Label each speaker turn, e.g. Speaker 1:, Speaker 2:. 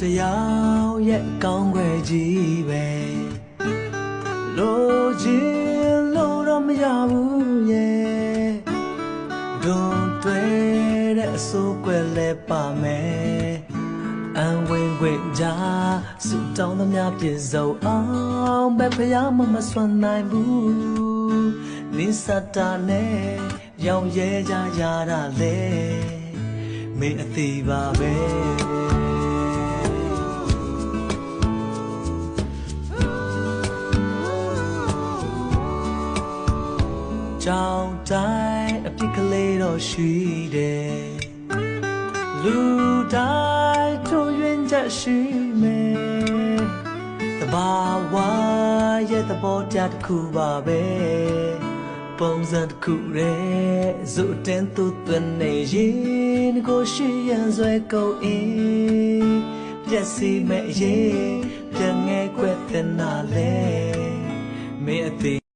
Speaker 1: တရားရဲ့ကောင်းွယ်ကြီးပဲလိုချင်လို့တော့မရဘူးရဲ့ဒုံတွေ့တဲ့အစိုးကွယ်လဲပါမယ်အံဝင်ခွင့်ကြစုတောင်းသမျှပြည့်စုံအောင်ပဲဖျားမစွမ်းနိုင်ဘူးနိစ္စတာနဲ့ရောင်ရဲကြရတာလေမင်းအသေးပါပဲကြောင်တိုင်းအပြစ်ကလေးတော့ရှိတယ်လူတိုင်းတို့ရင်ချက်ရှိမယ်တဘာဝရဲ့သဘောတရားတစ်ခုပါပဲပုံစံတစ်ခုရဲ့ဇုတ်တင်သူသွင်းနေရင်ကိုရှိရန်ဆွဲကုန်အင်းပြည့်စည်မဲ့ရင်ပြန်ငဲခွဲတဲ့နာလေမင်းအသေး